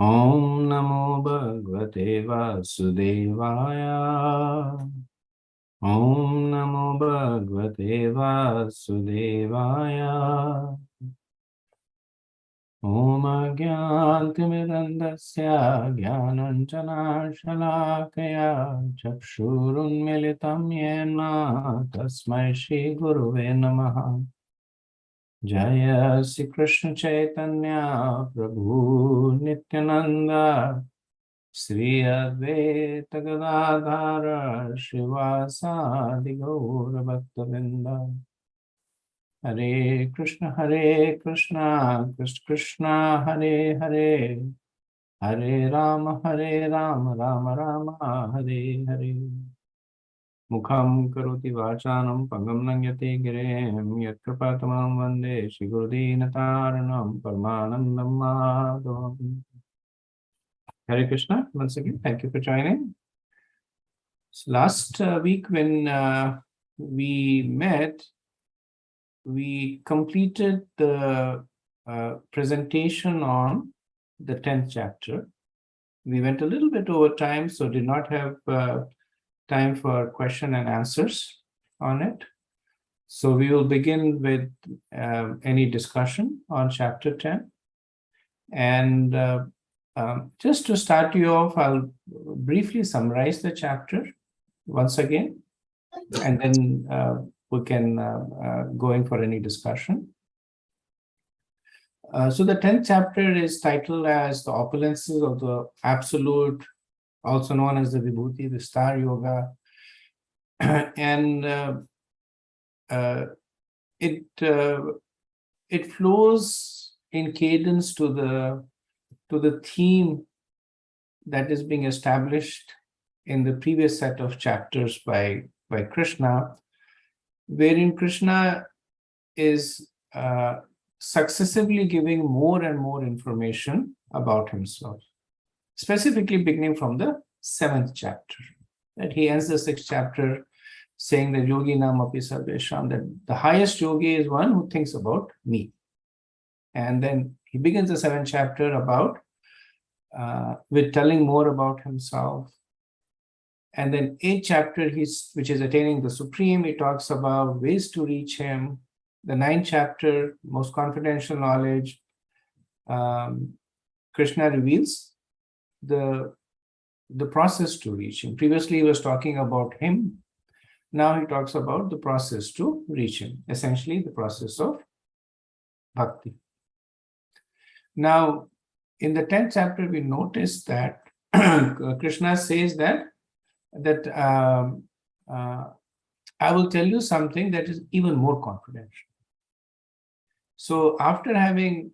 Om Namo Bhagavate Vasudevaya. Om Namo Bhagavate Vasudevaya. Om Agyantimirandasya Gyananjana Shalakaya Chakshurunmilitam Yena Tasmai Shri Guruve Namaha. Jaya Sri Krishna Chaitanya Prabhu Nityananda Sri Advaita Gadadhara Shivasadi Gaura Bhaktavinda. Hare Krishna Krishna Krishna Hare Hare Hare Rama Rama Rama Hare Hare. Mukham karoti vachanam pangam nangyate girem yat kripatamam vande Shri Gurudinataranam Paramanandam Madhavam. Hare Krishna. Once again, thank you for joining. So last week when we met, we completed the presentation on the 10th chapter. We went a little bit over time, so did not have time for question and answers on it. So we will begin with any discussion on chapter 10. And just to start you off, I'll briefly summarize the chapter once again, and then we can go in for any discussion. So the 10th chapter is titled as The Opulences of the Absolute, also known as the Vibhuti, the Star Yoga. And it flows in cadence to the theme that is being established in the previous set of chapters by Krishna, wherein Krishna is successively giving more and more information about himself, specifically beginning from the 7th chapter. That he ends the 6th chapter saying that yogi nam api sarvesham, that the highest yogi is one who thinks about me. And then he begins the 7th chapter about with telling more about himself. And then 8th chapter, which is attaining the supreme, he talks about ways to reach him. The 9th chapter, most confidential knowledge, Krishna reveals the process to reach him. Previously, he was talking about him. Now he talks about the process to reach him, essentially the process of bhakti. Now, in the 10th chapter, we notice that Krishna says that I will tell you something that is even more confidential. So after having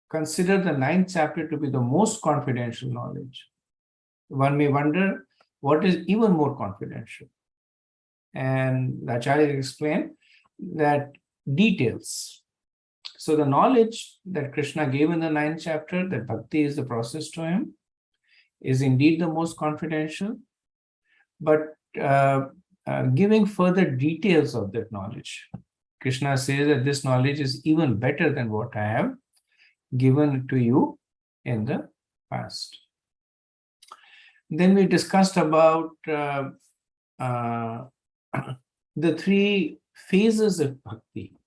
considered the 9th chapter to be the most confidential knowledge, one may wonder what is even more confidential. And the Acharya explained that details. So the knowledge that Krishna gave in the 9th chapter, that bhakti is the process to him, is indeed the most confidential. But giving further details of that knowledge, Krishna says that this knowledge is even better than what I have given to you in the past. Then we discussed about the 3 phases of bhakti: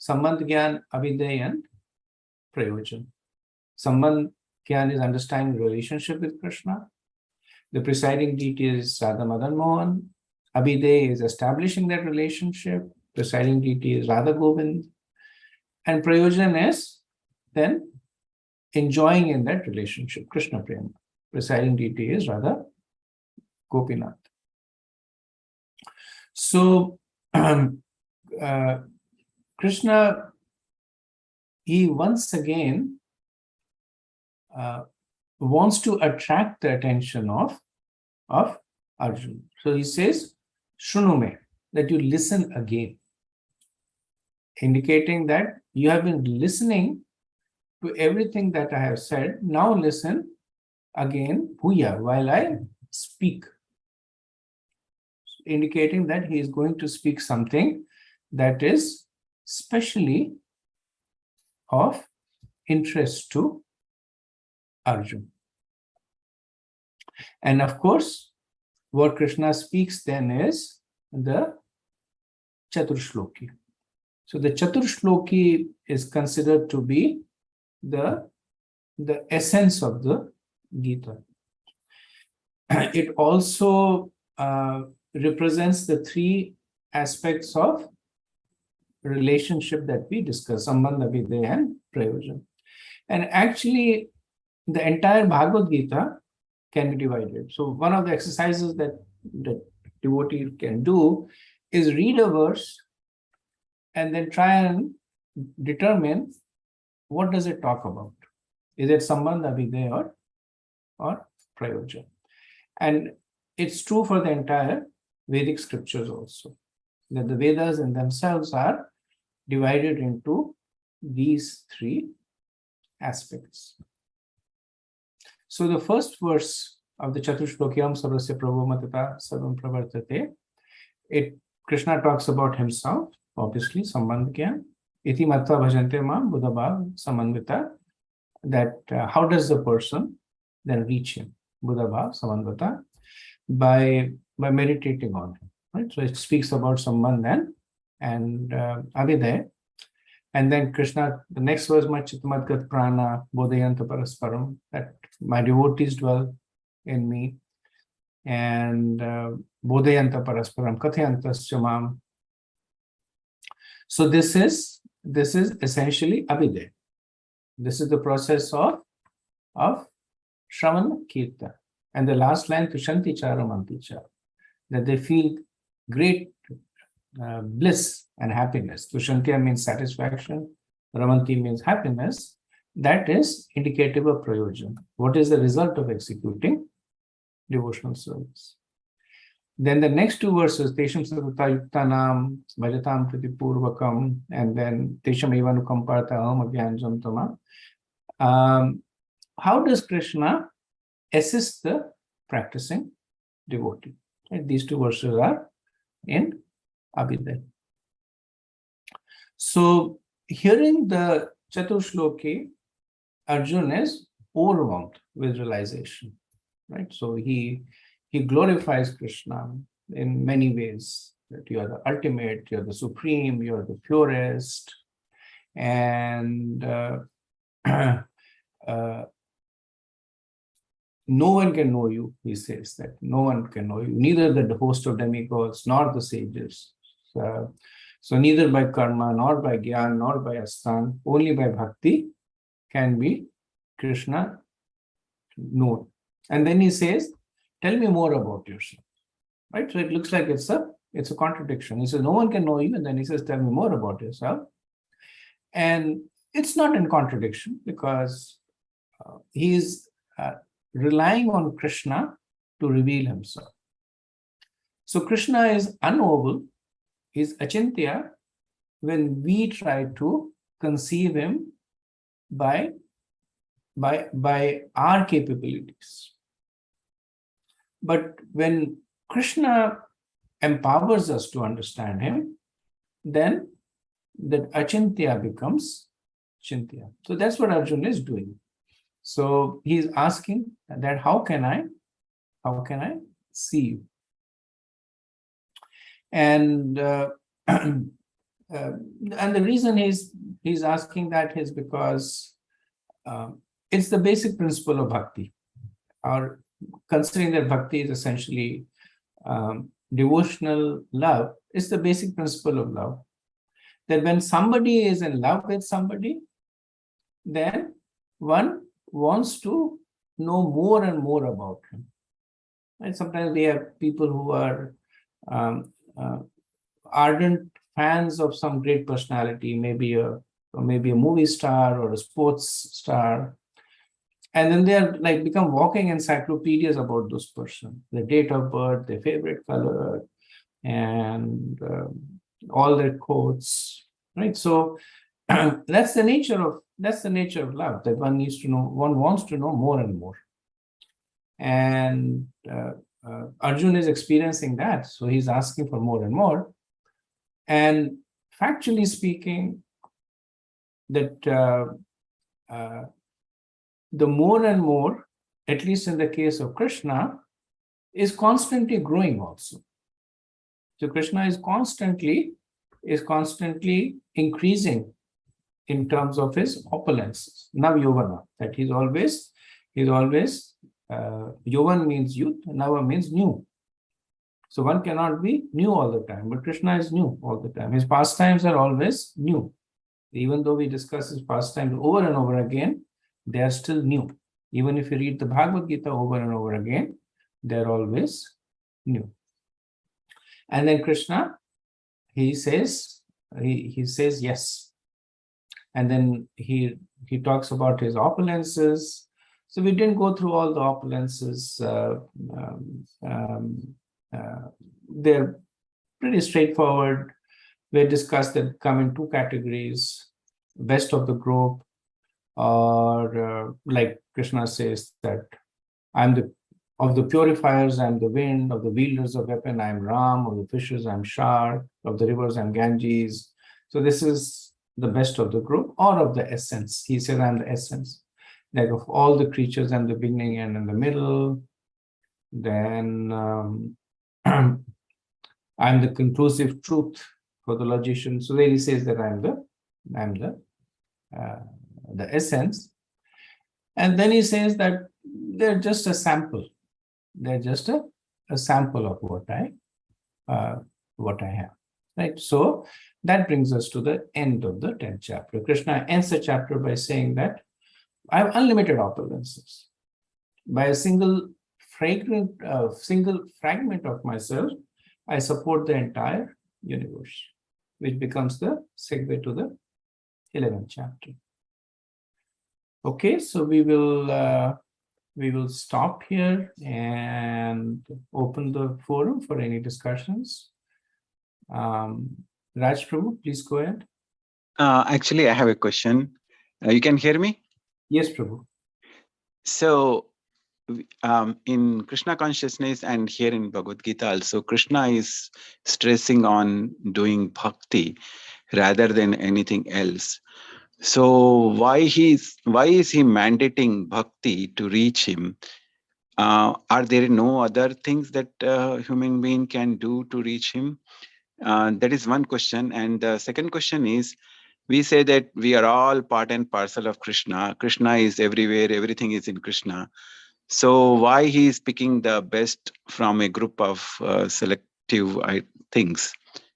Sambandh Gyan, Abhidheya, and Prayojan. Sambandh Gyan is understanding the relationship with Krishna. The presiding deity is Radha Madan Mohan. Abhidheya is establishing that relationship. Presiding deity is Radha Govind. And Prayojan is then enjoying in that relationship, Krishna Prema. Presiding deity is Radha Gopinath. So, Krishna, he once again wants to attract the attention of Arjuna. So he says, Shrunume, that you listen again, indicating that you have been listening to everything that I have said. Now listen again, Bhuya, while I speak. Indicating that he is going to speak something that is specially of interest to Arjuna. And of course, what Krishna speaks then is the Chaturshloki. So the Chaturshloki is considered to be the essence of the Gita. It also represents the three aspects of relationship that we discuss, Sambandha, Videya, and Prayojan. And actually, the entire Bhagavad-Gita can be divided. So one of the exercises that devotee can do is read a verse and then try and determine what does it talk about. Is it Sambandha, Videya, or Prayojan? And it's true for the entire Vedic scriptures also, that the Vedas in themselves are divided into these three aspects. So the first verse of the Chatushlokiyam Sarvasya Prabhu Matata Sarvam Pravartate, Krishna talks about himself, obviously, Sambandhya. Iti Matta Bhajante Mam Buddhabhav Samandvita, that how does the person then reach him? Buddhabhav Samandvita, by meditating on him. Right? So it speaks about Sambandha and Avidya. And then Krishna, the next verse, Chitmadgat Prana Bodhayanta Parasparam, that my devotees dwell in me. And Bodhayanta Parasparam, Kathayantas Chamam. So this is essentially Abhidaya. This is the process of Shravana Kirta. And the last line, Tushanti Chara Manti Chara, that they feel great bliss and happiness. Tushantiya means satisfaction, Ramanti means happiness. That is indicative of Prayojan. What is the result of executing devotional service? Then the next two verses, Tesham Sadata Yuktanam, Bhajatam Priti Purvakam, and then Tesham Evanukamparta Aham Agyanjam Tama. How does Krishna assist the practicing devotee? Right? These two verses are in Abhidaya. So, hearing the Chaturshloki, Arjuna is overwhelmed with realization. Right? So he glorifies Krishna in many ways, that you are the ultimate, you're the supreme, you're the purest, and no one can know you, he says, that no one can know you, neither the host of demigods nor the sages. So neither by karma, nor by gyan, nor by astan, only by bhakti can be Krishna known. And then he says, tell me more about yourself. Right? So it looks like it's a contradiction. He says, no one can know you, and then he says, tell me more about yourself. And it's not in contradiction, because he is relying on Krishna to reveal himself. So Krishna is unknowable, he's achintya, when we try to conceive him by our capabilities. But when Krishna empowers us to understand him, then that achintya becomes chintya. So that's what Arjuna is doing. So he is asking that how can I see you? And and the reason he's asking that is because it's the basic principle of bhakti. Or considering that bhakti is essentially devotional love, it's the basic principle of love. That when somebody is in love with somebody, then one wants to know more and more about him. And sometimes we have people who are ardent fans of some great personality, maybe a movie star or a sports star, and then they are like become walking encyclopedias about this person, their date of birth, their favorite color, and all their quotes. Right. So that's the nature of love, that one wants to know more and more. And Arjuna is experiencing that, so he's asking for more and more. And factually speaking, that the more and more, at least in the case of Krishna, is constantly growing also. So Krishna is constantly increasing in terms of his opulences. Now Yovana, that he's always, Yovan means youth, Nava means new. So one cannot be new all the time, but Krishna is new all the time. His pastimes are always new. Even though we discuss his pastimes over and over again, they are still new. Even if you read the Bhagavad-Gita over and over again, they're always new. And then Krishna, he says yes. And then he talks about his opulences. So we didn't go through all the opulences. They're pretty straightforward. We discussed that come in two categories: best of the group, or like Krishna says that of the purifiers, I'm the wind; of the wielders of weapon, I'm Ram; of the fishes, I'm Shar; of the rivers, I'm Ganges. So this is the best of the group, or of the essence. He said, I'm the essence. Like of all the creatures, I'm the beginning and in the middle. Then I'm the conclusive truth for the logician. So then he says that I'm the essence. And then he says that they're just a sample. They're just a sample of what I have. Right. So that brings us to the end of the 10th chapter. Krishna ends the chapter by saying that I have unlimited opulences. By a single fragment of myself, I support the entire universe, which becomes the segue to the 11th chapter. Okay, so we will stop here and open the forum for any discussions. Raj Prabhu, please go ahead. Actually, I have a question. You can hear me? Yes, Prabhu. So, in Krishna consciousness and here in Bhagavad-Gita also, Krishna is stressing on doing bhakti rather than anything else. So why is he mandating bhakti to reach him? Are there no other things that a human being can do to reach him? That is one question. And the second question is, we say that we are all part and parcel of Krishna. Krishna is everywhere. Everything is in Krishna. So why he is picking the best from a group of selective things,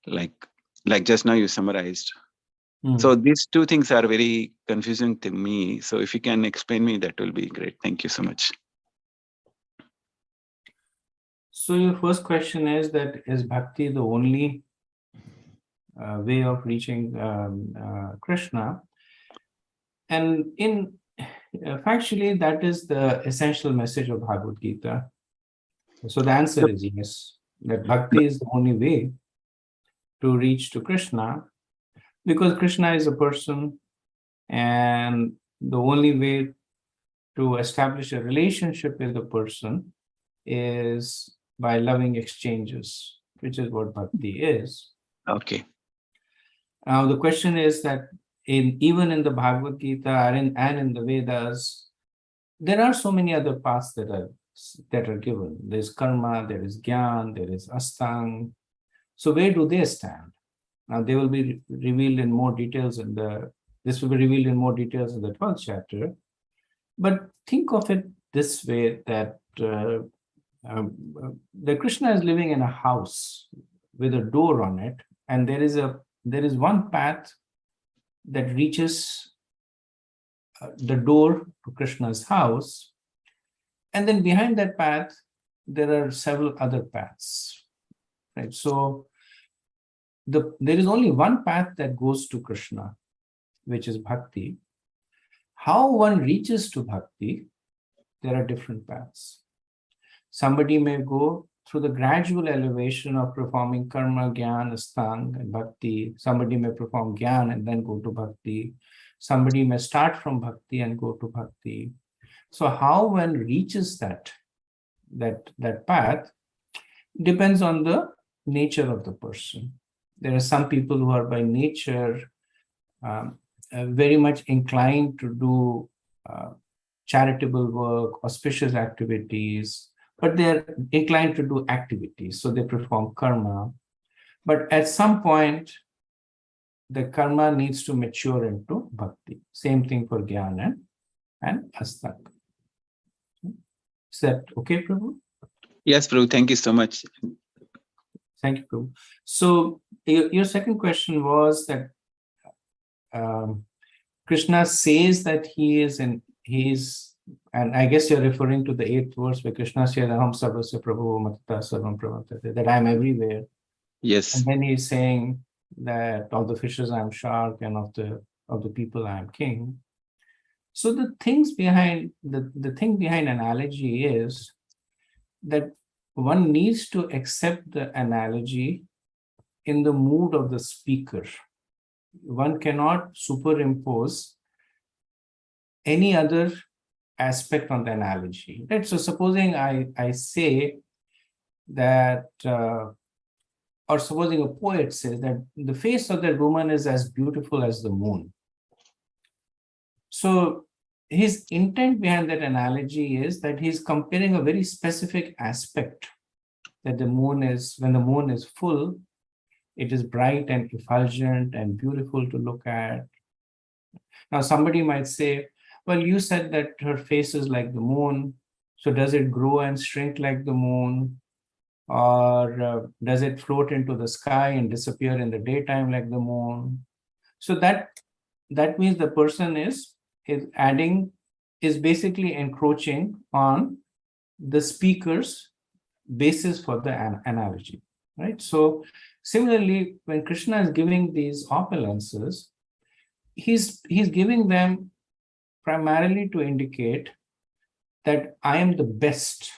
like just now you summarized? So these two things are very confusing to me. So if you can explain me, that will be great. Thank you so much. So your first question is that is bhakti the only way of reaching Krishna? And in factually, that is the essential message of Bhagavad-Gita. So the answer is yes, that bhakti is the only way to reach to Krishna, because Krishna is a person, and the only way to establish a relationship with a person is by loving exchanges, which is what bhakti is. Okay. Now the question is that even in the Bhagavad Gita and in the Vedas, there are so many other paths that are given. There's karma, there is jnana, there is astang. So where do they stand? Now they will be revealed in more details this will be revealed in more details in the 12th chapter. But think of it this way, that the Krishna is living in a house with a door on it, and there is one path that reaches the door to Krishna's house, and then behind that path there are several other paths, right? So there is only one path that goes to Krishna, which is bhakti. How one reaches to bhakti, there are different paths. Somebody may go through the gradual elevation of performing karma, jnana, astang, and bhakti. Somebody may perform jnana and then go to bhakti. Somebody may start from bhakti and go to bhakti. So how one reaches that path depends on the nature of the person. There are some people who are by nature very much inclined to do charitable work, auspicious activities, but they're inclined to do activities, so they perform karma. But at some point, the karma needs to mature into bhakti. Same thing for jnana and astak. Is that okay, Prabhu? Yes, Prabhu, thank you so much. Thank you, Prabhu. So your second question was that Krishna says that and I guess you're referring to the 8th verse where Krishna says, Aham sarvasya prabhu matata sarvam pravartate, that I'm everywhere. Yes. And then he's saying that of the fishes I'm shark and of the people I'm king. So the thing behind analogy is that one needs to accept the analogy in the mood of the speaker. One cannot superimpose any other aspect on the analogy. Right? So supposing I say that, or supposing a poet says that the face of that woman is as beautiful as the moon. So his intent behind that analogy is that he's comparing a very specific aspect, that the moon is, when the moon is full, it is bright and effulgent and beautiful to look at. Now, somebody might say, well, you said that her face is like the moon, so does it grow and shrink like the moon? Or does it float into the sky and disappear in the daytime like the moon? So that means the person is basically encroaching on the speaker's basis for the analogy, right? So similarly, when Krishna is giving these opulences, he's giving them primarily to indicate that I am the best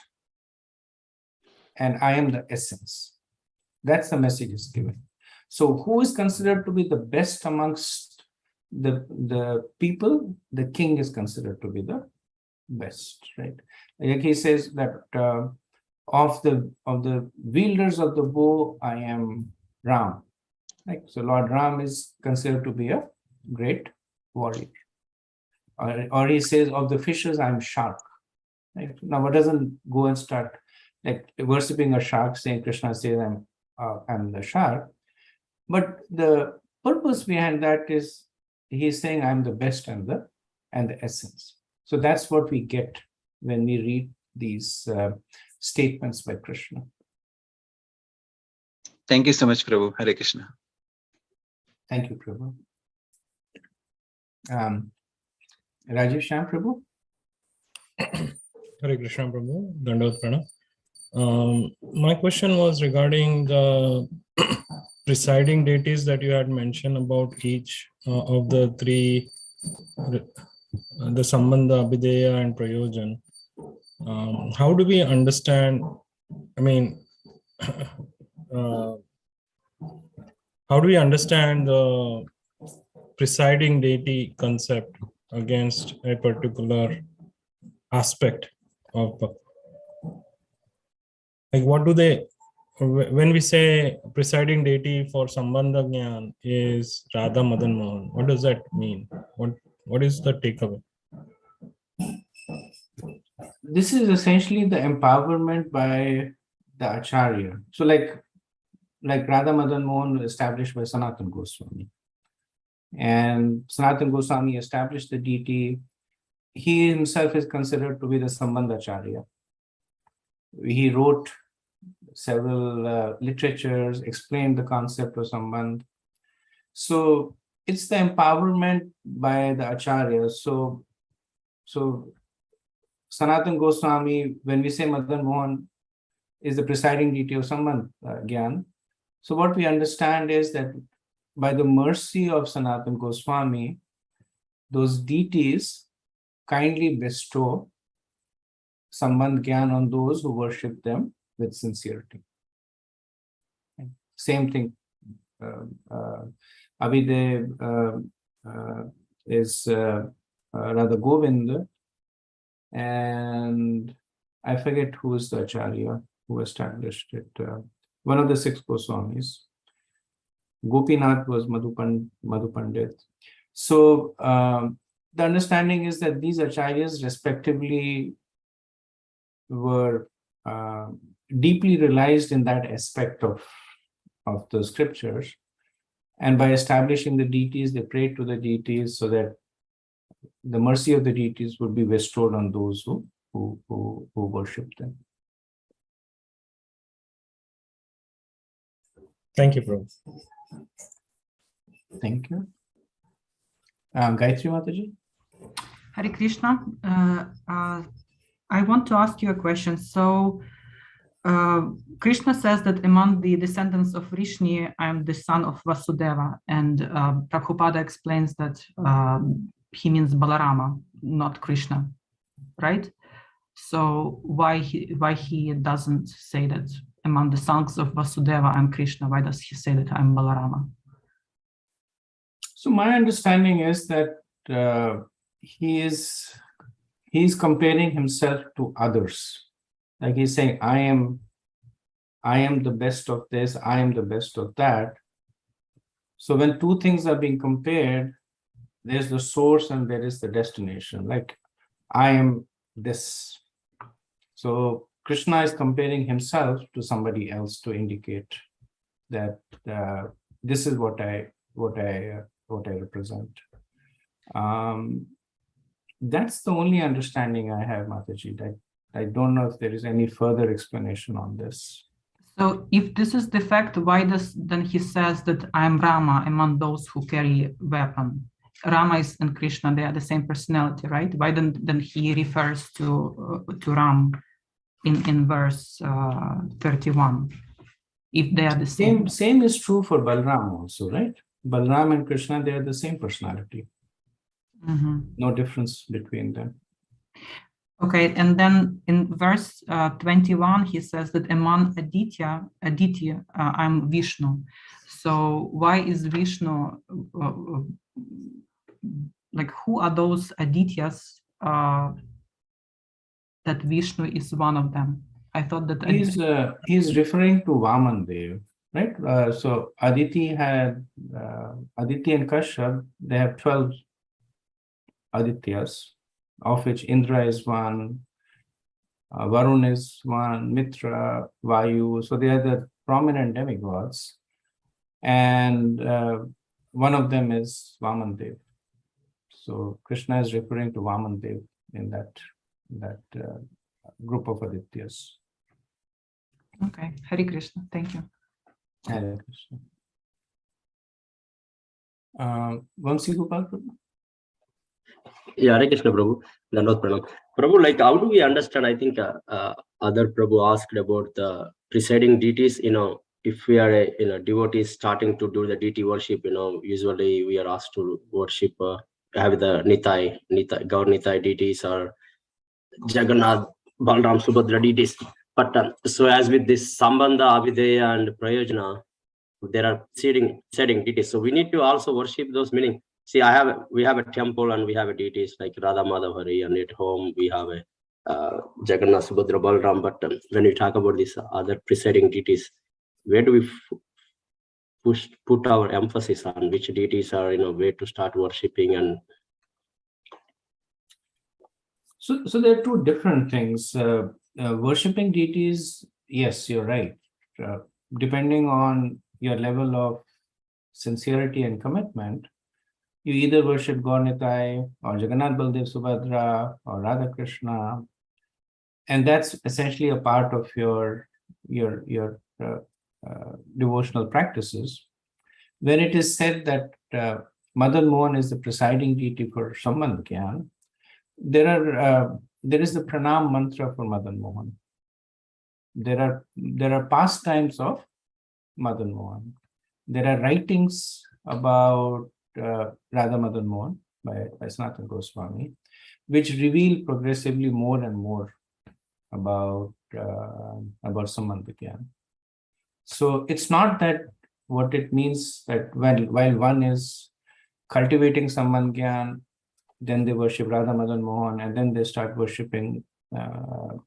and I am the essence. That's the message is given. So who is considered to be the best amongst the people? The king is considered to be the best, right? Like he says that of the wielders of the bow, I am Ram. Right? So Lord Ram is considered to be a great warrior. Or he says, of the fishes, I'm shark. Right? Now, one doesn't go and start like worshipping a shark, saying Krishna says, I'm the shark. But the purpose behind that is he's saying, I'm the best and the essence. So that's what we get when we read these statements by Krishna. Thank you so much, Prabhu. Hare Krishna. Thank you, Prabhu. Rajiv Shyam, Prabhu. Hare Krishna, Prabhu. Dandavat Pranam. My question was regarding the presiding deities that you had mentioned about each of the three, the Sambandha, Abhideya, and Prayojan. How do we understand, I mean, how do we understand the presiding deity concept against a particular aspect of, like, what do they, when we say presiding deity for Sambandha Gyan is Radha Madan Mohan, what does that mean? What is the takeaway? This is essentially the empowerment by the Acharya. So like Radha Madan Mohan established by Sanatana Goswami. And Sanatana Goswami established the deity. He himself is considered to be the Sambandhacharya. He wrote several literatures, explained the concept of Sambandh. So it's the empowerment by the Acharya. So Sanatana Goswami, when we say Madan Mohan is the presiding deity of Sambandh Gyan, so what we understand is that by the mercy of Sanatana Goswami, those deities kindly bestow Sambandh Gyan on those who worship them with sincerity. Same thing. Abhidev is Radha Govinda, and I forget who is the Acharya who established it. One of the 6 Goswamis. Gopinath was Madhu Pandit. So the understanding is that these acharyas respectively were deeply realized in that aspect of the scriptures. And by establishing the deities, they prayed to the deities so that the mercy of the deities would be bestowed on those who worship them. Thank you, Prabhu. Thank you. Gayatri Mataji? Hare Krishna. I want to ask you a question. So, Krishna says that among the descendants of Vrishni, I am the son of Vasudeva, and Prabhupada explains that he means Balarama, not Krishna, right? So why he doesn't say that among the sons of Vasudeva I'm Krishna? Why does he say that I'm Balarama? So my understanding is that he is comparing himself to others. Like he's saying, I am the best of this, I am the best of that. So when two things are being compared, there's the source and there is the destination. Like I am this. So Krishna is comparing himself to somebody else to indicate that this is what I represent. That's the only understanding I have, Mataji. I don't know if there is any further explanation on this. So if this is the fact, why then he says that I am Rama among those who carry weapon? Rama and Krishna, they are the same personality, right? Why then he refers to Ram in verse 31? If they are the same. Same is true for Balram also, right? Balram and Krishna, they are the same personality. Mm-hmm. No difference between them. Okay, and then in verse 21, he says that among Aditya, I'm Vishnu. So why is Vishnu, like who are those Adityas that Vishnu is one of them? I thought that he's referring to Vaman Dev, right? So Aditi and Kashyap, they have 12 Adityas, of which Indra is one, Varun is one, Mitra, Vayu. So they are the prominent demigods. And one of them is Vaman Dev. So Krishna is referring to Vaman Dev in that group of Adityas. Okay, Hare Krishna, thank you. Hare Krishna. Vamsi Gopal Prabhu? Yeah, Hare Krishna, Prabhu. Dandavata Pranam. Prabhu, like, how do we understand? I think other Prabhu asked about the presiding deities. If we are devotees starting to do the deity worship, usually we are asked to worship, have the Nitai, Gaur Nitai deities or Jagannath, Balram, Subhadra deities. But so as with this Sambandha, Avideya, and Prayojana, there are setting deities. So we need to also worship those, meaning, see, we have a temple and we have a deities like Radha Madhavari, and at home we have a Jagannath, Subhadra, Balram. But when we talk about these other presiding deities, where do we put our emphasis on which deities are, where to start worshipping? And so there are two different things. Worshipping deities, yes, you're right. Depending on your level of sincerity and commitment, you either worship Gaur Nitai or Jagannath Baldev Subhadra or Radha Krishna, and that's essentially a part of your devotional practices. When it is said that Madan Mohan is the presiding deity for Sambandha Gyan, there is the pranam mantra for Madan Mohan. There are pastimes of Madan Mohan. There are writings about Radha Madan Mohan by Sanatana Goswami, which reveal progressively more and more about Sambandha Gyan. So it's not that what it means that while one is cultivating Sambandha Gyan, then they worship Radha Madan Mohan, and then they start worshipping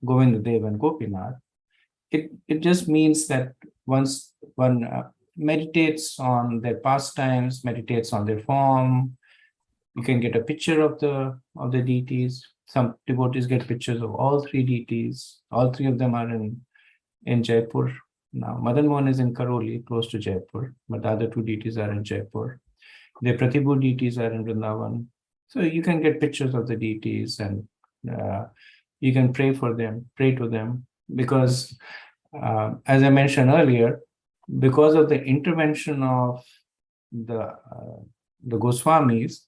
Govinda Dev and Gopinath. It just means that once one meditates on their pastimes, meditates on their form, You can get a picture of the deities. Some devotees get pictures of all three deities. All three of them are in Jaipur now. Madan Mohan is in Karoli, close to Jaipur, but the other two deities are in Jaipur. The Pratibhu deities are in Vrindavan. So you can get pictures of the deities, and you can pray for them, pray to them, because as I mentioned earlier, because of the intervention of the Goswamis,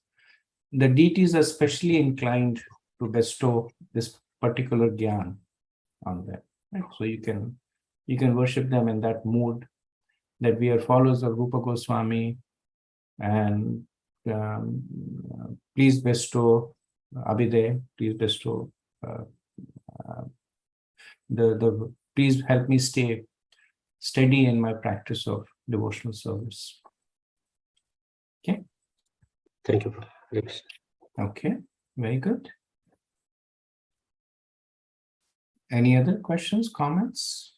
the deities are specially inclined to bestow this particular gyan on them. Right? So you can worship them in that mood, that we are followers of Rupa Goswami, and please bestow Abhiday, please bestow please help me stay steady in my practice of devotional service. Okay. Thank you. Thanks. Okay, very good. Any other questions, comments?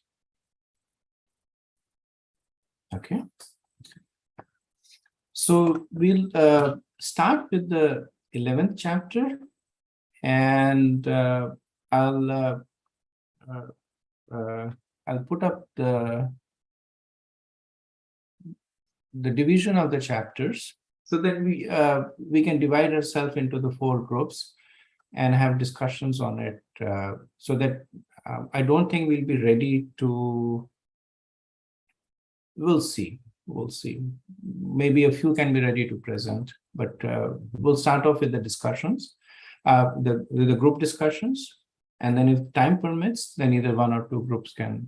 Okay. So we'll start with the 11th chapter, and I'll put up the division of the chapters, so that we can divide ourselves into the 4 groups and have discussions on it, so that I don't think we'll be ready to. We'll see. Maybe a few can be ready to present, but we'll start off with the discussions, the group discussions, and then if time permits, then either 1 or 2 groups can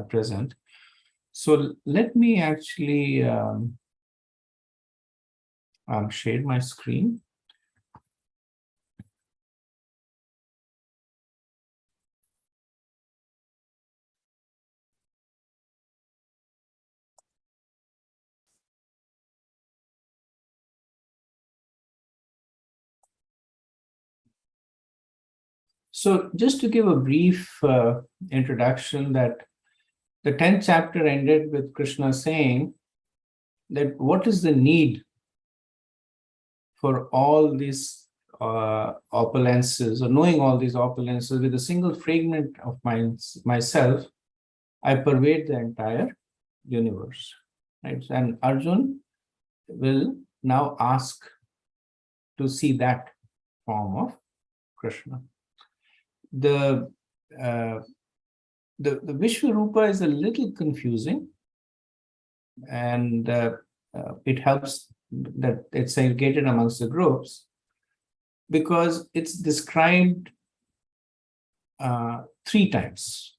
present. So let me actually share my screen. So just to give a brief introduction, that the 10th chapter ended with Krishna saying that what is the need for all these opulences, or knowing all these opulences, with a single fragment of myself, I pervade the entire universe. Right? And Arjun will now ask to see that form of Krishna. The Vishwarupa is a little confusing, and it helps that it's segregated amongst the groups, because it's described 3 times.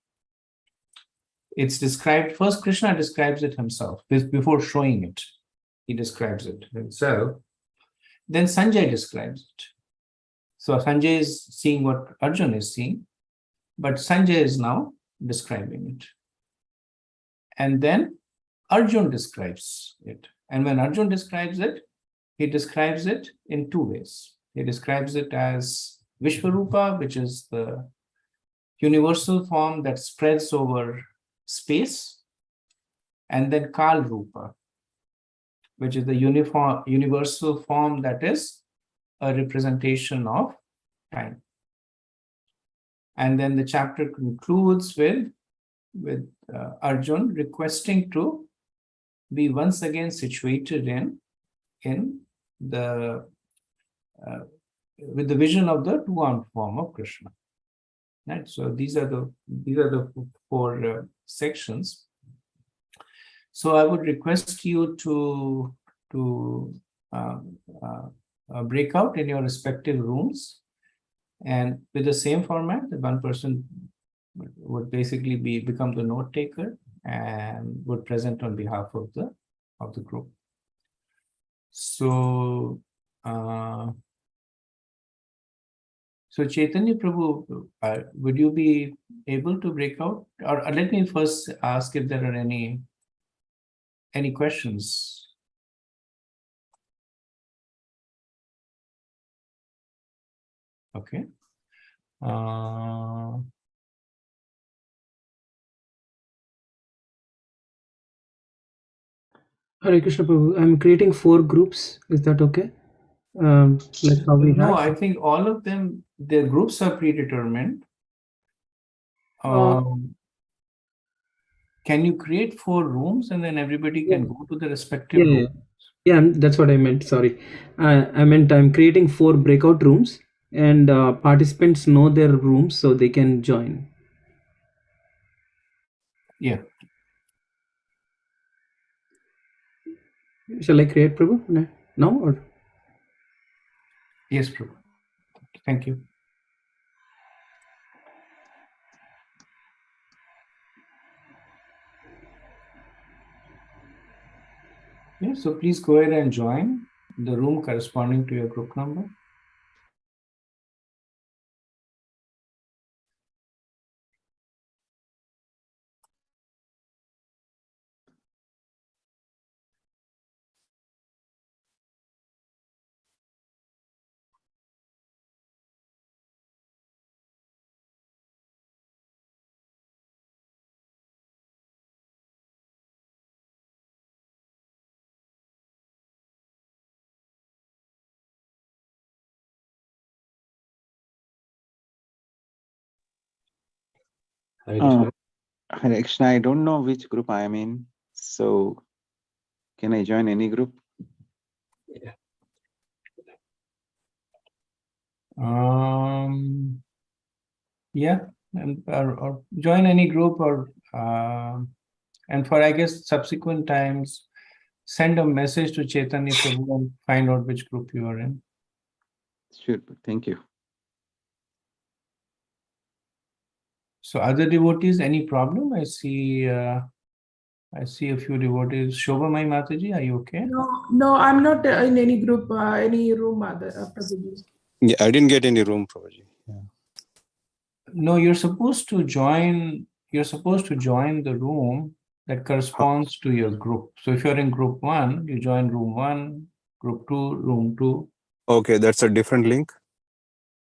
It's described, first Krishna describes it himself, before showing it. He describes it himself. Then Sanjay describes it. So Sanjay is seeing what Arjun is seeing, but Sanjay is now describing it. And then Arjun describes it. And when Arjun describes it, he describes it in 2 ways. He describes it as Vishwarupa, which is the universal form that spreads over space, and then Kal Rupa, which is the universal form that is a representation of time. And then the chapter concludes with Arjun requesting to be once again situated in the with the vision of the 2-armed form of Krishna. Right. So these are the 4 sections. So I would request you to break out in your respective rooms, and with the same format, that one person would basically become the note taker and would present on behalf of the group. So Chaitanya Prabhu, would you be able to break out? Or let me first ask if there are any questions. Okay. Hare Krishna Prabhu, I'm creating 4 groups. Is that okay? Like how we No, have. I think all of them, their groups are predetermined. Uh, Can you create 4 rooms and then everybody yeah, can go to the respective yeah, room? that's what I meant. Sorry, I meant I'm creating 4 breakout rooms, and participants know their rooms, so they can join. Yeah. Shall I create, Prabhu? Now or? Yes, Prabhu. Thank you. Yeah, so please go ahead and join the room corresponding to your group number. Hare Uh, Krishna. Hare Krishna, I don't know which group I am in. So can I join any group? Yeah, or join any group, or and for, I guess, subsequent times, send a message to Chaitanya Prabhu and find out which group you are in. Sure, thank you. So other devotees, any problem? I see a few devotees. Shobhamai Mataji, are you okay? No, I'm not in any group, any room, Prabhuji. Yeah, I didn't get any room, Prabhuji. Yeah. No, you're supposed to join the room that corresponds to your group. So if you're in group 1, you join room 1, group 2, room 2. Okay, that's a different link.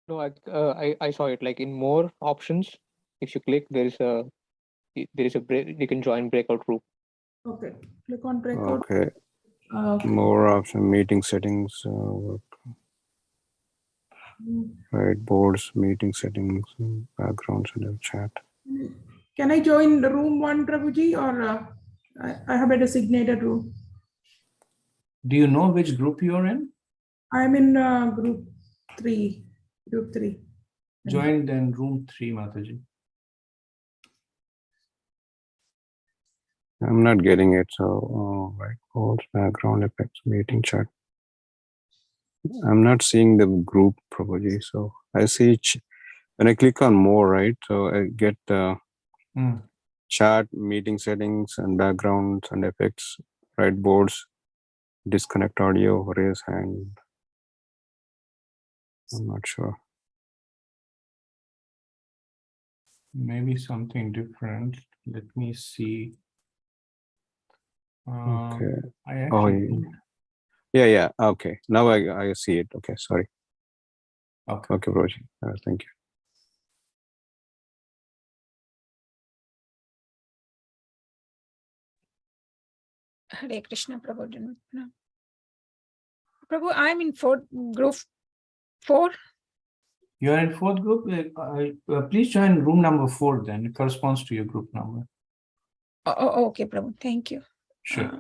No, I saw it like in more options. If you click, there is a break. You can join breakout group. Okay, click on breakout. Okay, Okay. more option, meeting settings, right, boards, meeting settings, backgrounds, and chat. Can I join the room 1, Prabhuji, or I have a designated room? Do you know which group you're in? I'm in group 3. Group 3. Join then room 3, Mataji. I'm not getting it. So, right, boards, background effects, meeting chat. I'm not seeing the group, Prabhuji. So I see when I click on more, right? So I get chat, meeting settings, and backgrounds and effects, right, boards, disconnect audio, raise hand. I'm not sure. Maybe something different. Let me see. Okay. I actually Yeah. Okay. Now I see it. Okay. Sorry. Okay. Okay, Prabhuji. Thank you. Hare Krishna, Prabhu. Prabhu, I'm in group 4. You're in 4th group. Please join room number 4 then. It corresponds to your group number. Oh, okay, Prabhu. Thank you. Sure.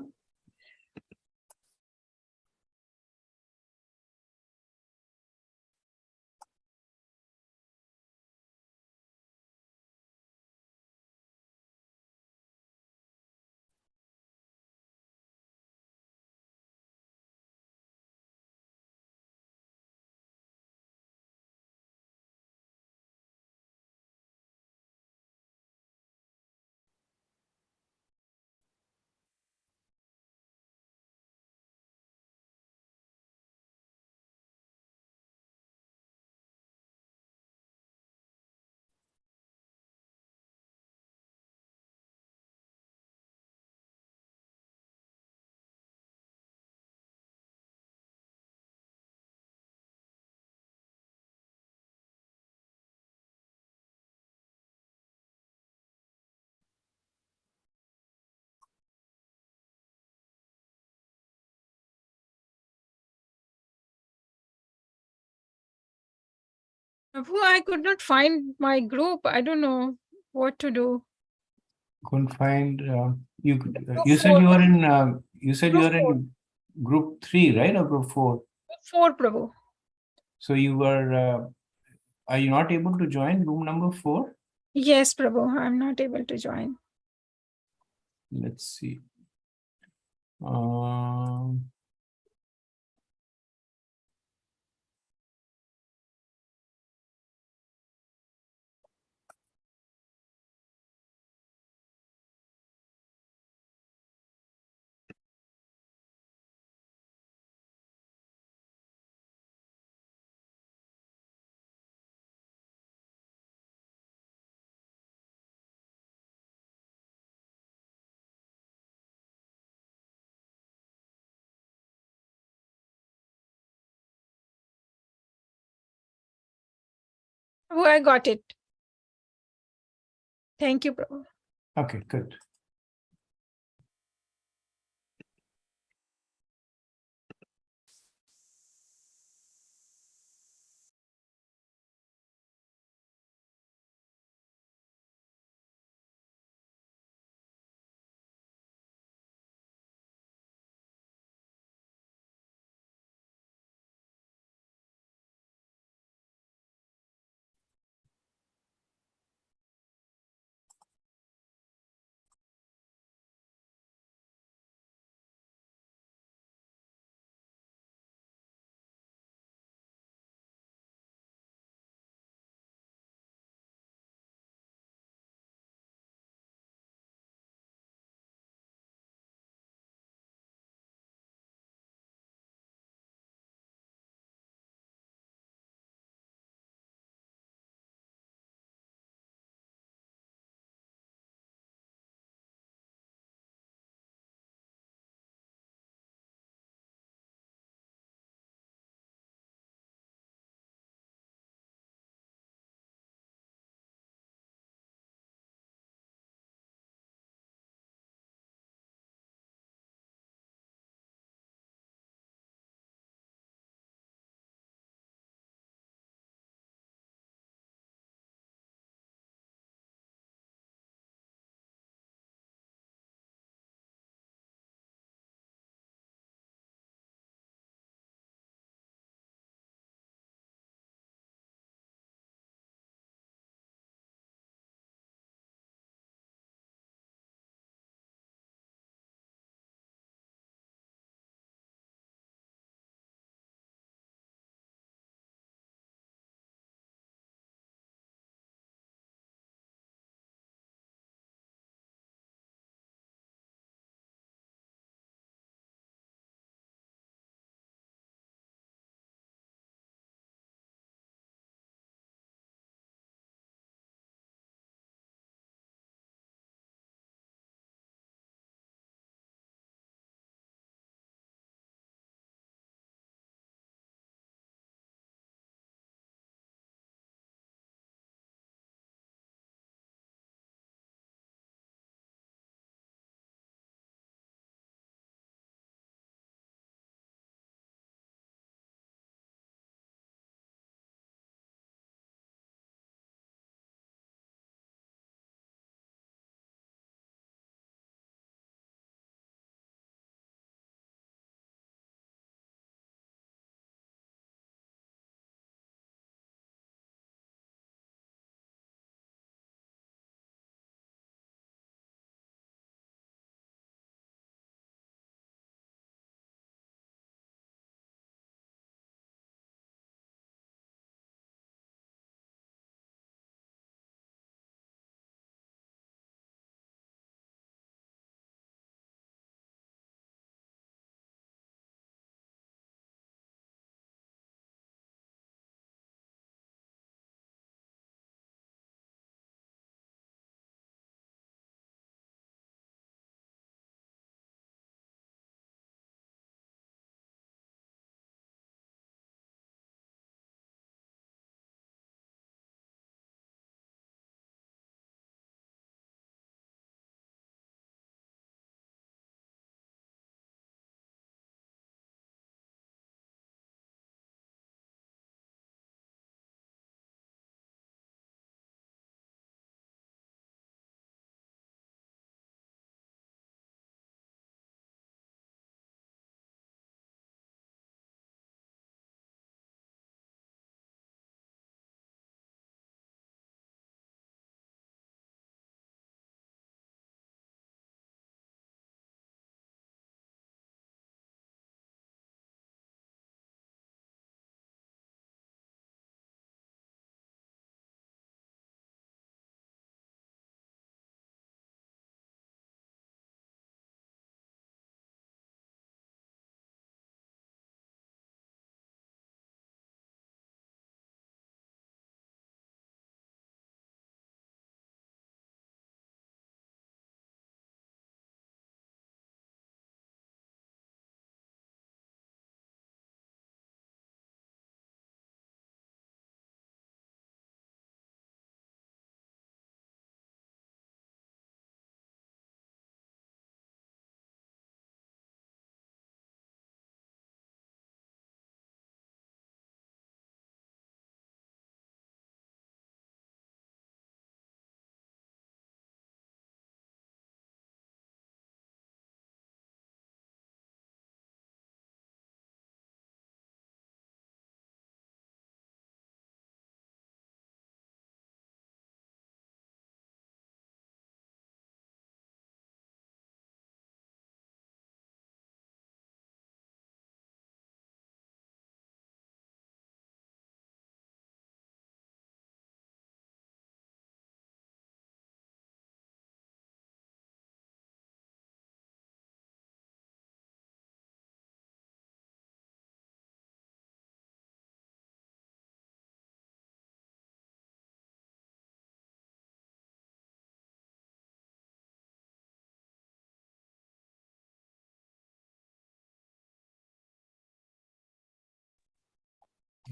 Prabhu, I could not find my group. I don't know what to do. Couldn't find you. Group You said four. you were in. You said you Group were four. in group 3, right, or group 4? Group 4, Prabhu. So you were. Are you not able to join room number 4? Yes, Prabhu. I'm not able to join. Let's see. Um, Prabhu, I got it. Thank you, Prabhu. okay, good.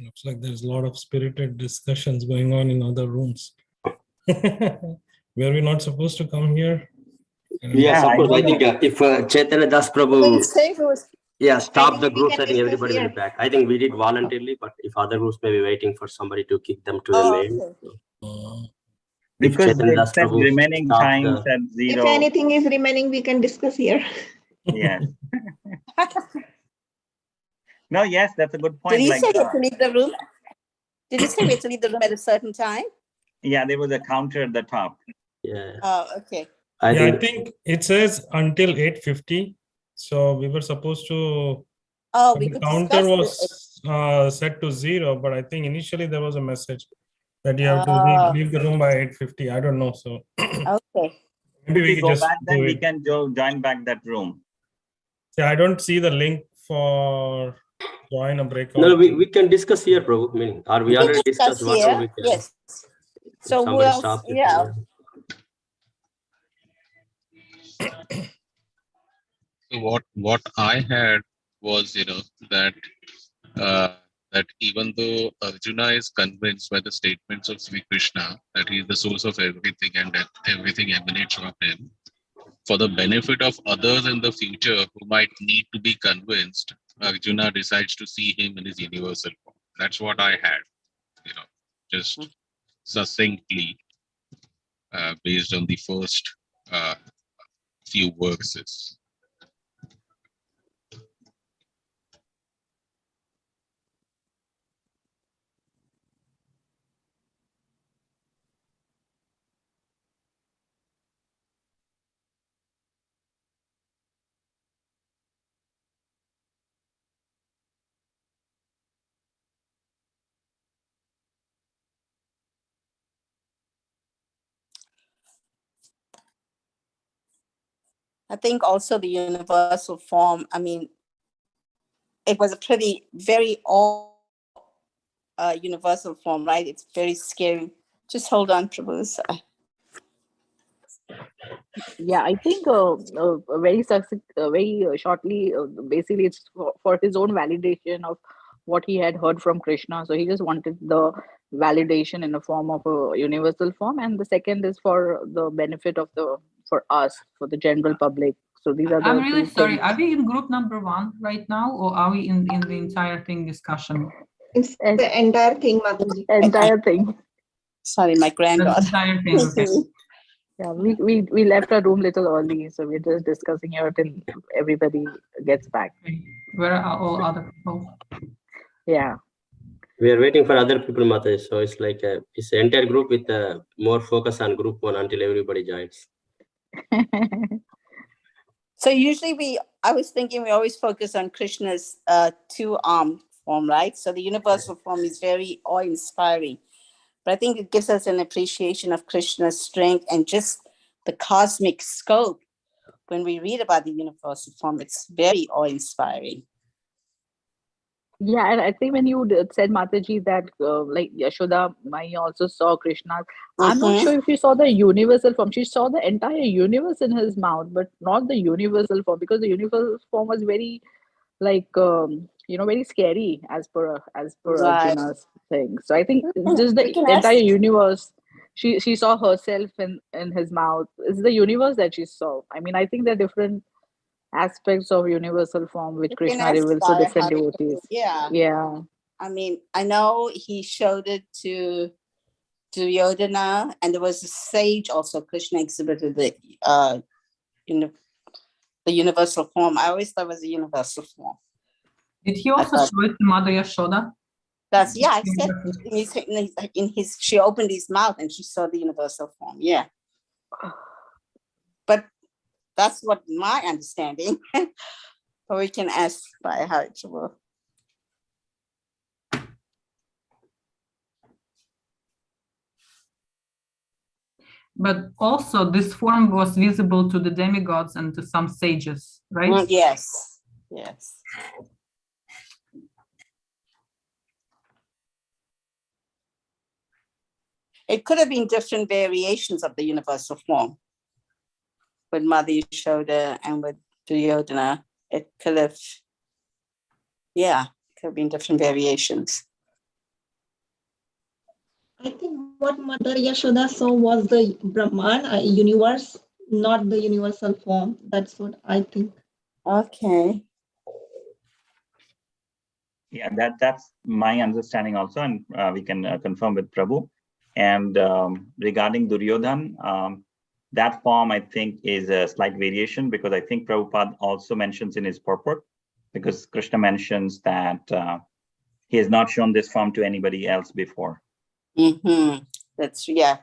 Looks like there's a lot of spirited discussions going on in other rooms. Were we not supposed to come here? Yes, of course. I think if Chaitanya Das Prabhu stop the groups, I think everybody will be back. I think we did voluntarily, but if other groups may be waiting for somebody to kick them to the main. Because they said remaining time at 0. If anything is remaining, we can discuss here. Yes. No, yes, that's a good point. Did you say we have to leave the room? Did you say we have to leave the room at a certain time? Yeah, there was a counter at the top. Yeah. Oh, okay. I think it says until 8:50. So we were supposed to. The counter was set to 0, but I think initially there was a message that you have to leave the room by 8:50. I don't know. So. Okay. Maybe we can go just back, then we can join back that room. See, I don't see the link for join a breakout. No, we can discuss here, Prabhu. I mean, we already discussed whatever we can. Yes. So who else? Yeah. So what I had was, that that even though Arjuna is convinced by the statements of Sri Krishna that he is the source of everything and that everything emanates from him, for the benefit of others in the future who might need to be convinced, Arjuna decides to see him in his universal form. That's what I had, just succinctly based on the first few verses. I think also the universal form, I mean, it was a very universal form, right? It's very scary. Just hold on, Prabhu. Yeah, I think very shortly, basically it's for his own validation of what he had heard from Krishna. So he just wanted the validation in the form of a universal form. And the second is for the benefit of for us, for the general public. So these are the I'm really sorry. things. Are we in group number 1 right now, or are we in the entire thing discussion? It's the entire thing, Mataji. Entire thing. Sorry, my granddaughter. The entire thing, okay. Yeah, we left our room a little early, so we're just discussing here till everybody gets back. Where are all other people? Yeah. We are waiting for other people, Mataji. So it's like it's an entire group with more focus on group 1 until everybody joins. So usually I was thinking we always focus on Krishna's 2-armed form, right? So the universal form is very awe-inspiring. But I think it gives us an appreciation of Krishna's strength and just the cosmic scope. When we read about the universal form, it's very awe-inspiring. Yeah, and I think when you said, Mataji, that like Yashoda Mai also saw Krishna, I'm not sure if she saw the universal form. She saw the entire universe in his mouth, but not the universal form, because the universal form was very, like, very scary as per Right. Arjuna's thing. So I think just the We can entire ask- universe, she saw herself in his mouth. It's the universe that she saw. I mean, I think there are different aspects of universal form which We can Krishna ask reveals to different Bhayahari. devotees. Yeah. Yeah. I mean, I know he showed it to Duryodhana, and there was a sage also. Krishna exhibited the universal form. I always thought it was a universal form. Did he also show it to Mother Yashoda? I said she opened his mouth and she saw the universal form. Yeah. But that's what my understanding. But we can ask Bhayahari. But also this form was visible to the demigods and to some sages, right? Yes. It could have been different variations of the universal form. With Mother Yashoda and with Duryodhana, it could have been different variations. I think what Mother Yashoda saw was the Brahman, universe, not the universal form. That's what I think. Okay. Yeah, that's my understanding also, and we can confirm with Prabhu. And regarding Duryodhan, that form I think is a slight variation, because I think Prabhupada also mentions in his purport, because Krishna mentions that he has not shown this form to anybody else before. Mm-hmm. That's, yeah.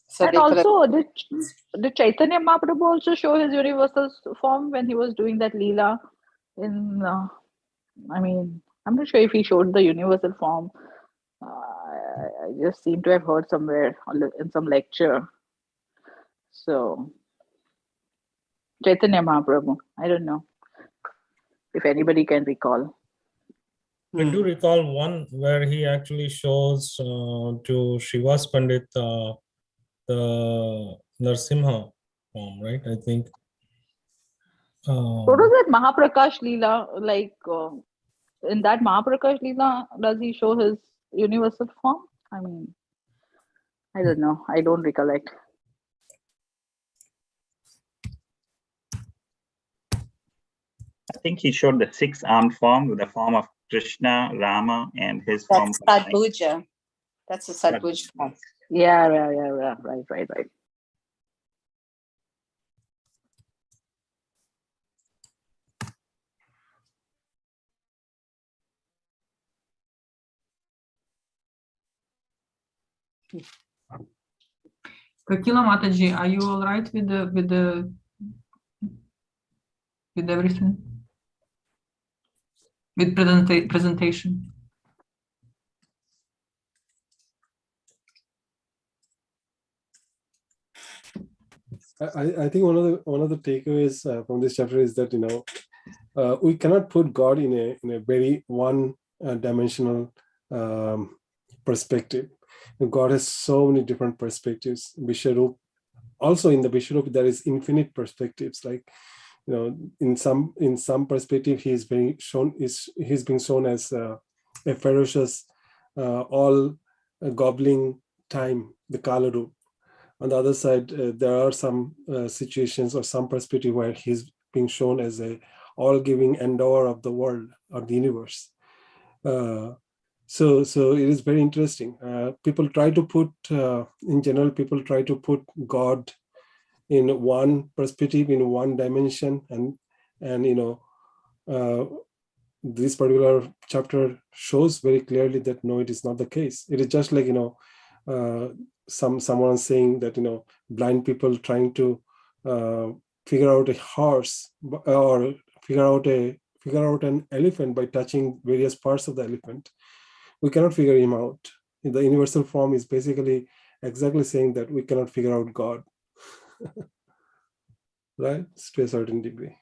So and also, did Chaitanya Mahaprabhu also show his universal form when he was doing that Leela in, I mean, I'm not sure if he showed the universal form. I just seem to have heard somewhere in some lecture. So, Chaitanya Mahaprabhu, I don't know if anybody can recall. I do recall one where he actually shows to Srivas Pandit the Narsimha form, right? I think. What was that Mahaprakash Leela? Like, in that Mahaprakash Leela, does he show his universal form? I mean, I don't know. I don't recollect. I think he showed the 6-armed form with the form of Krishna, Rama, and his form. That's Sadbhuja. That's a Sadbhuja form. Yeah, right. Kakila Mataji, are you all right with everything? With presentation? I think one of the takeaways from this chapter is that we cannot put God in a very one dimensional perspective. God has so many different perspectives. Vishwarup, also in the Vishwarup there is infinite perspectives. Like in some perspective he's being shown as a ferocious, all gobbling time, the Kalarup. On the other side, there are some situations or some perspective where he's being shown as a all-giving endower of the world or the universe. So it is very interesting. People try to put, in general, people try to put God in one perspective, in one dimension, and this particular chapter shows very clearly that no, it is not the case. It is just like someone saying that blind people trying to figure out a horse or figure out an elephant by touching various parts of the elephant. We cannot figure him out. The universal form is basically exactly saying that we cannot figure out God, right? To a certain degree.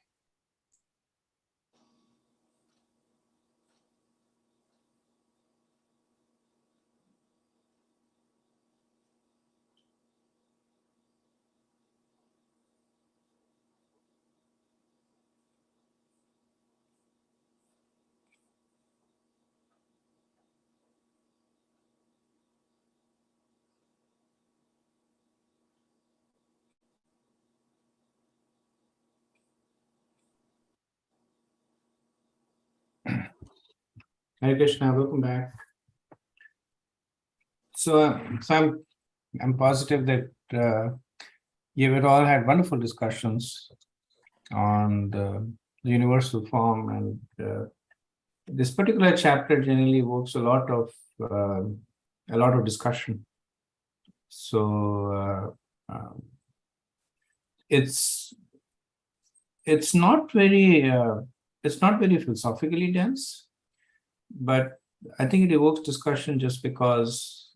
Hare Krishna, welcome back. So I'm positive that you have all had wonderful discussions on the universal form, and this particular chapter generally evokes a lot of discussion. So it's not very philosophically dense, but I think it evokes discussion just because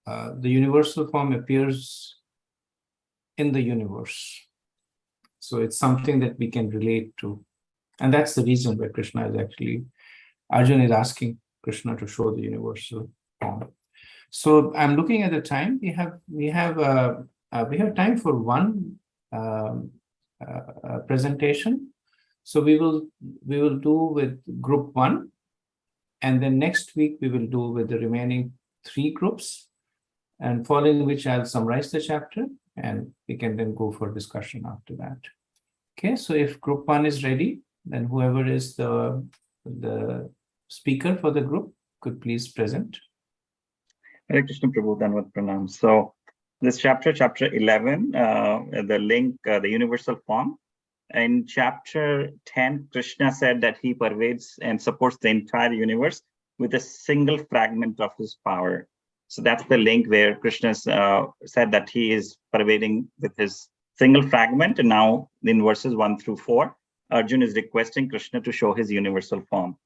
the universal form appears in the universe. So it's something that we can relate to. And that's the reason why Arjuna is asking Krishna to show the universal form. So I'm looking at the time. We have time for one presentation. So we will do with group 1, and then next week we will do with the remaining 3 groups, and following which I'll summarize the chapter, and we can then go for discussion after that. Okay, so if group 1 is ready, then whoever is the speaker for the group could please present. Hare Krishna Prabhu, Dhanvat Pranam. So this chapter 11, the link, the universal form. In chapter 10, Krishna said that he pervades and supports the entire universe with a single fragment of his power. So that's the link where Krishna said that he is pervading with his single fragment. And now in verses 1 through 4, Arjuna is requesting Krishna to show his universal form.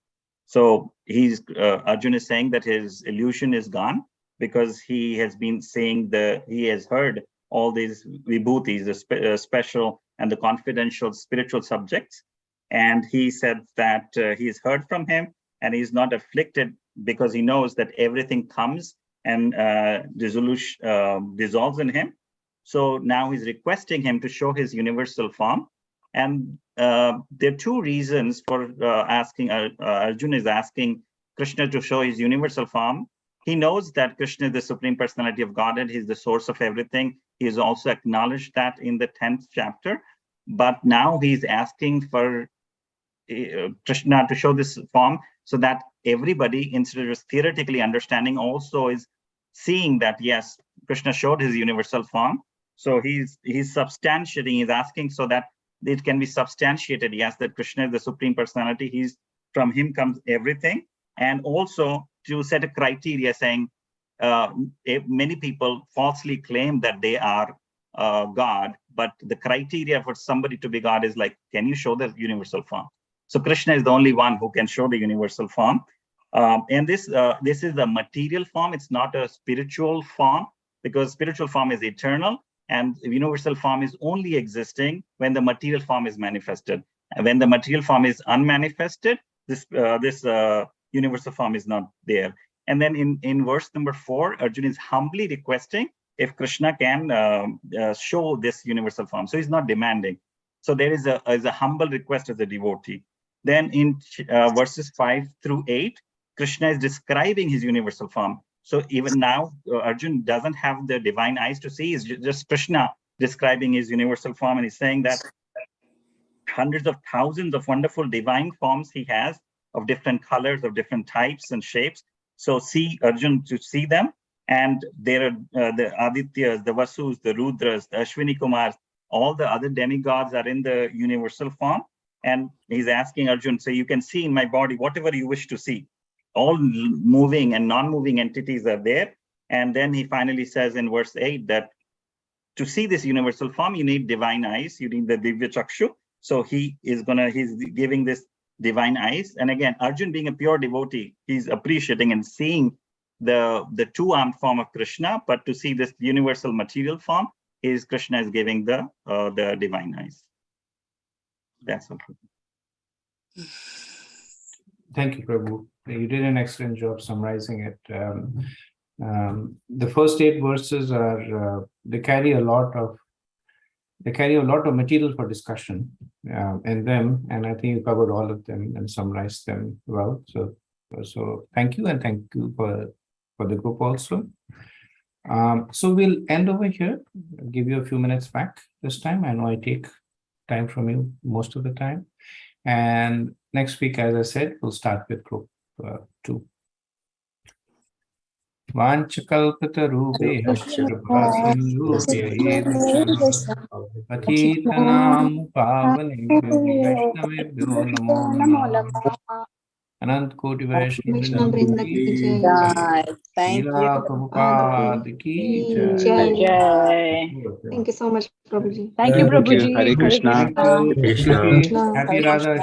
So Arjuna is saying that his illusion is gone because he has been saying he has heard all these vibhutis, the special and the confidential spiritual subjects. And he said that he's heard from him and he's not afflicted because he knows that everything comes and dissolves in him. So now he's requesting him to show his universal form. And there are 2 reasons for asking, Arjuna is asking Krishna to show his universal form. He knows that Krishna is the Supreme Personality of Godhead. He's the source of everything. He has also acknowledged that in the 10th chapter. But now he's asking for Krishna to show this form so that everybody, instead of just theoretically understanding, also is seeing that, yes, Krishna showed his universal form. So he's substantiating, he's asking so that it can be substantiated, yes, that Krishna is the Supreme Personality. From him comes everything. And also to set a criteria saying, many people falsely claim that they are God, but the criteria for somebody to be God is like, can you show the universal form? So Krishna is the only one who can show the universal form. And this is the material form. It's not a spiritual form, because spiritual form is eternal and universal form is only existing when the material form is manifested. And when the material form is unmanifested, this universal form is not there. And then in verse number 4, Arjuna is humbly requesting if Krishna can show this universal form. So he's not demanding. So there is a humble request as a devotee. Then in verses 5 through 8, Krishna is describing his universal form. So even now, Arjuna doesn't have the divine eyes to see. It's just Krishna describing his universal form. And he's saying that hundreds of thousands of wonderful divine forms he has of different colors, of different types and shapes. So see Arjuna to see them. And there are the Adityas, the Vasus, the Rudras, the Ashwini Kumars, all the other demigods are in the universal form. And he's asking Arjuna, so you can see in my body whatever you wish to see. All moving and non-moving entities are there. And then he finally says in verse 8 that to see this universal form, you need divine eyes, you need the Divya Chakshu. So he's giving this divine eyes. And again, Arjuna being a pure devotee, he's appreciating and seeing the 2-armed form of Krishna, but to see this universal material form, Krishna is giving the divine eyes. That's all. Thank you, Prabhu. You did an excellent job summarizing it. The first 8 verses are they carry a lot of material for discussion in them, and I think you covered all of them and summarized them well. So thank you, and thank you for the group also. So we'll end over here. I'll give you a few minutes back this time. I know I take time from you most of the time. And next week, as I said, we'll start with group 2. Vanchakalpata rupe Patitanam pavanebhyo Vaishnavebhyo namo namah. Anant Koti Vaishnavrinda ki jai. Thank you. Prabhupada ki Jai. Thank you so much, Prabhuji. Thank you, Prabhuji. Hare Krishna. Happy Radha.